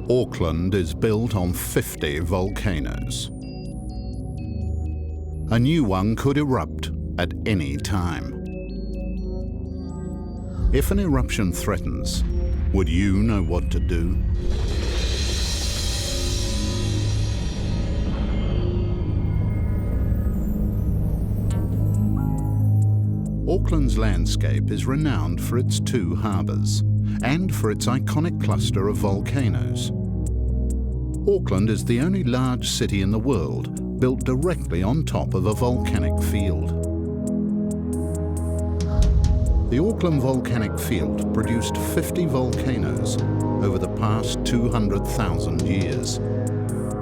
Auckland is built on 50 volcanoes. A new one could erupt at any time. If an eruption threatens, would you know what to do? Auckland's landscape is renowned for its two harbours and for its iconic cluster of volcanoes. Auckland is the only large city in the world built directly on top of a volcanic field. The Auckland Volcanic Field produced 50 volcanoes over the past 200,000 years.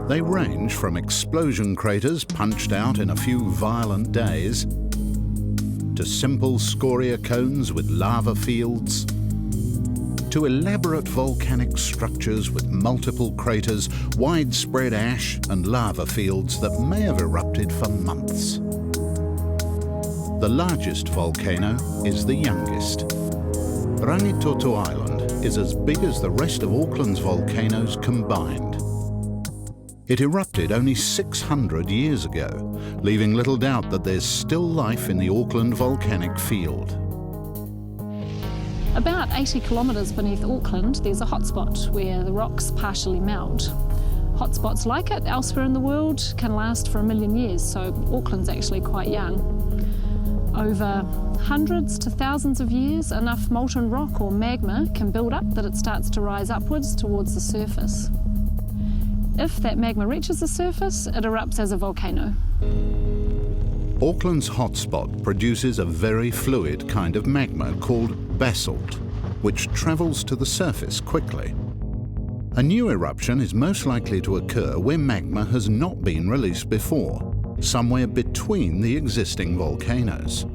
They range from explosion craters punched out in a few violent days to simple scoria cones with lava fields, to elaborate volcanic structures with multiple craters, widespread ash and lava fields that may have erupted for months. The largest volcano is the youngest. Toto Island is as big as the rest of Auckland's volcanoes combined. It erupted only 600 years ago, leaving little doubt that there's still life in the Auckland Volcanic Field. About 80 kilometres beneath Auckland, there's a hotspot where the rocks partially melt. Hotspots like it elsewhere in the world can last for 1 million years, so Auckland's actually quite young. Over hundreds to thousands of years, enough molten rock or magma can build up that it starts to rise upwards towards the surface. If that magma reaches the surface, it erupts as a volcano. Auckland's hotspot produces a very fluid kind of magma called basalt, which travels to the surface quickly. A new eruption is most likely to occur where magma has not been released before, somewhere between the existing volcanoes.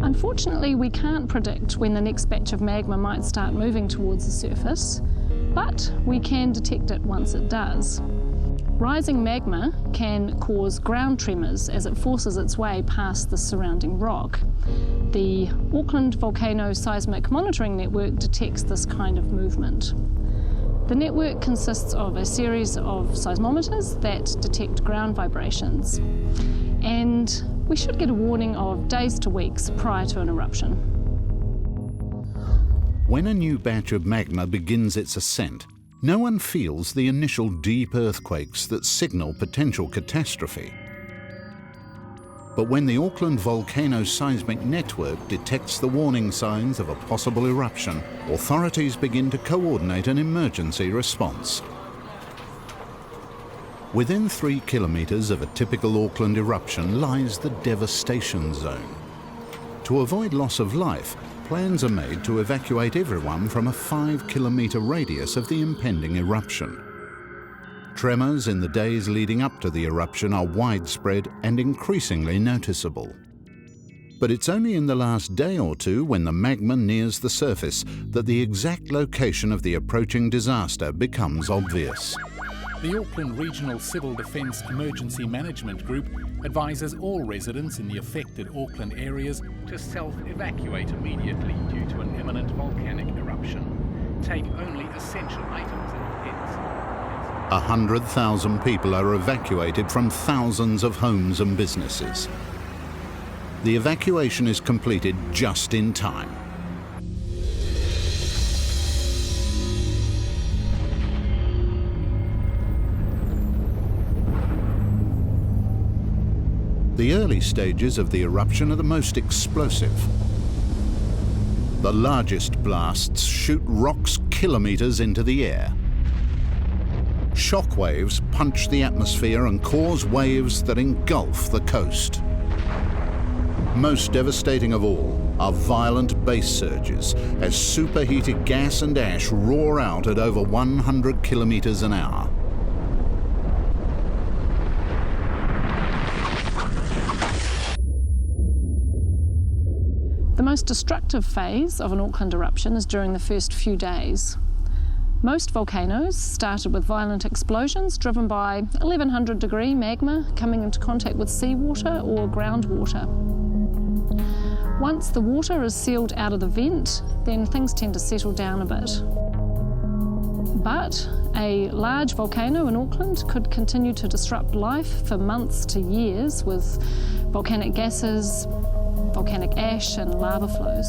Unfortunately, we can't predict when the next batch of magma might start moving towards the surface, but we can detect it once it does. Rising magma can cause ground tremors as it forces its way past the surrounding rock. The Auckland Volcano Seismic Monitoring Network detects this kind of movement. The network consists of a series of seismometers that detect ground vibrations, and we should get a warning of days to weeks prior to an eruption. When a new batch of magma begins its ascent, no one feels the initial deep earthquakes that signal potential catastrophe. But when the Auckland Volcano Seismic Network detects the warning signs of a possible eruption, authorities begin to coordinate an emergency response. Within 3 kilometres of a typical Auckland eruption lies the Devastation Zone. To avoid loss of life, plans are made to evacuate everyone from a 5-kilometre radius of the impending eruption. Tremors in the days leading up to the eruption are widespread and increasingly noticeable. But it's only in the last day or two, when the magma nears the surface, that the exact location of the approaching disaster becomes obvious. The Auckland Regional Civil Defence Emergency Management Group advises all residents in the affected Auckland areas to self-evacuate immediately due to an imminent volcanic eruption. Take only essential items and pets. 100,000 people are evacuated from thousands of homes and businesses. The evacuation is completed just in time. The early stages of the eruption are the most explosive. The largest blasts shoot rocks kilometres into the air. Shock waves punch the atmosphere and cause waves that engulf the coast. Most devastating of all are violent base surges as superheated gas and ash roar out at over 100 kilometres an hour. The most destructive phase of an Auckland eruption is during the first few days. Most volcanoes started with violent explosions driven by 1100-degree magma coming into contact with seawater or groundwater. Once the water is sealed out of the vent, then things tend to settle down a bit. But a large volcano in Auckland could continue to disrupt life for months to years with volcanic gases, volcanic ash and lava flows.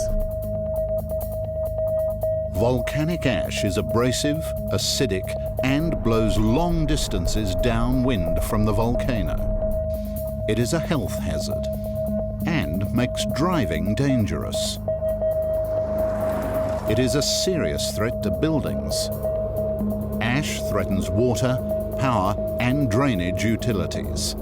Volcanic ash is abrasive, acidic, and blows long distances downwind from the volcano. It is a health hazard and makes driving dangerous. It is a serious threat to buildings. Ash threatens water, power, and drainage utilities.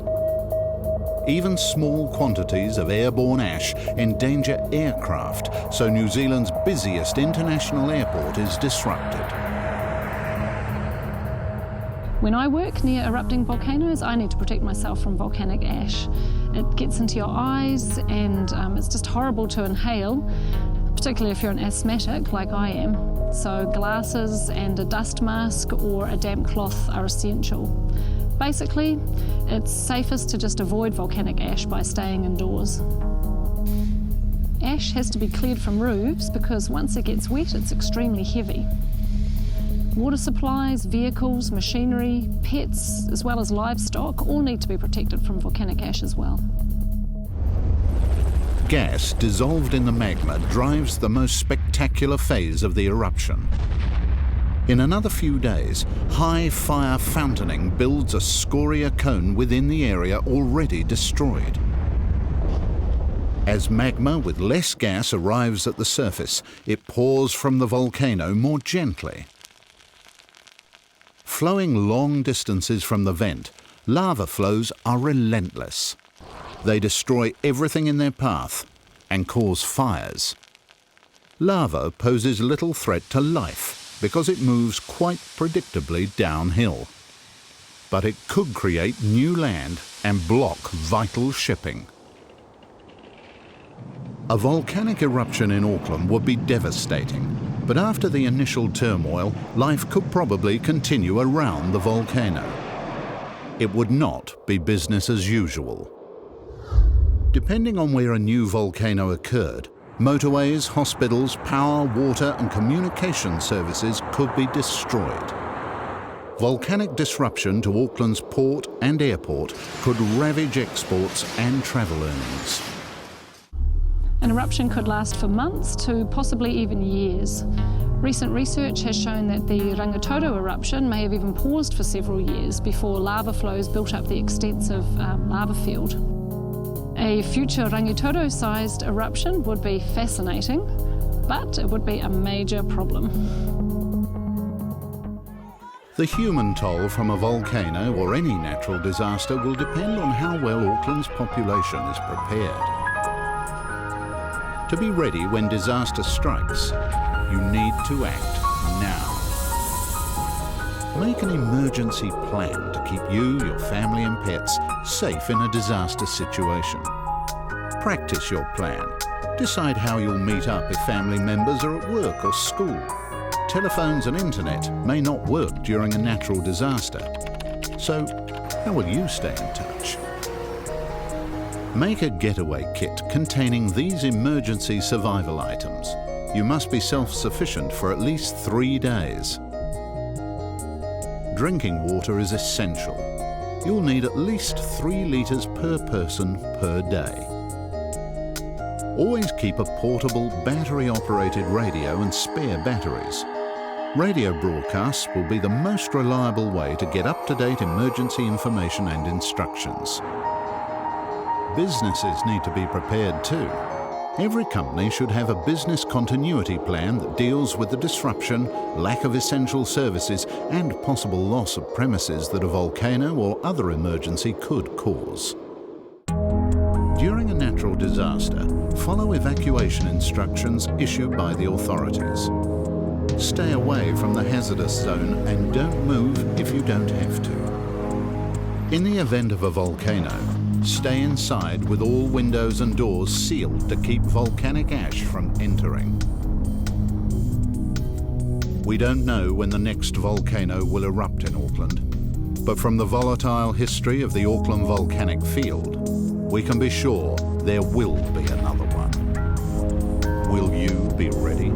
Even small quantities of airborne ash endanger aircraft, so New Zealand's busiest international airport is disrupted. When I work near erupting volcanoes, I need to protect myself from volcanic ash. It gets into your eyes and it's just horrible to inhale, particularly if you're an asthmatic like I am. So glasses and a dust mask or a damp cloth are essential. Basically, it's safest to just avoid volcanic ash by staying indoors. Ash has to be cleared from roofs because once it gets wet, it's extremely heavy. Water supplies, vehicles, machinery, pets, as well as livestock all need to be protected from volcanic ash as well. Gas dissolved in the magma drives the most spectacular phase of the eruption. In another few days, high fire fountaining builds a scoria cone within the area already destroyed. As magma with less gas arrives at the surface, it pours from the volcano more gently. Flowing long distances from the vent, lava flows are relentless. They destroy everything in their path and cause fires. Lava poses little threat to life because it moves quite predictably downhill. But it could create new land and block vital shipping. A volcanic eruption in Auckland would be devastating, but after the initial turmoil, life could probably continue around the volcano. It would not be business as usual. Depending on where a new volcano occurred, motorways, hospitals, power, water and communication services could be destroyed. Volcanic disruption to Auckland's port and airport could ravage exports and travel earnings. An eruption could last for months to possibly even years. Recent research has shown that the Toto eruption may have even paused for several years before lava flows built up the extensive lava field. A future Toto-sized eruption would be fascinating, but it would be a major problem. The human toll from a volcano or any natural disaster will depend on how well Auckland's population is prepared. To be ready when disaster strikes, you need to act now. Make an emergency plan to keep you, your family and pets safe in a disaster situation. Practice your plan. Decide how you'll meet up if family members are at work or school. Telephones and internet may not work during a natural disaster. So, how will you stay in touch? Make a getaway kit containing these emergency survival items. You must be self-sufficient for at least 3 days. Drinking water is essential. You'll need at least 3 litres per person per day. Always keep a portable, battery-operated radio and spare batteries. Radio broadcasts will be the most reliable way to get up-to-date emergency information and instructions. Businesses need to be prepared too. Every company should have a business continuity plan that deals with the disruption, lack of essential services, and possible loss of premises that a volcano or other emergency could cause. During a natural disaster, follow evacuation instructions issued by the authorities. Stay away from the hazardous zone and don't move if you don't have to. In the event of a volcano, stay inside with all windows and doors sealed to keep volcanic ash from entering. We don't know when the next volcano will erupt in Auckland, but from the volatile history of the Auckland Volcanic Field, we can be sure there will be another one. Will you be ready?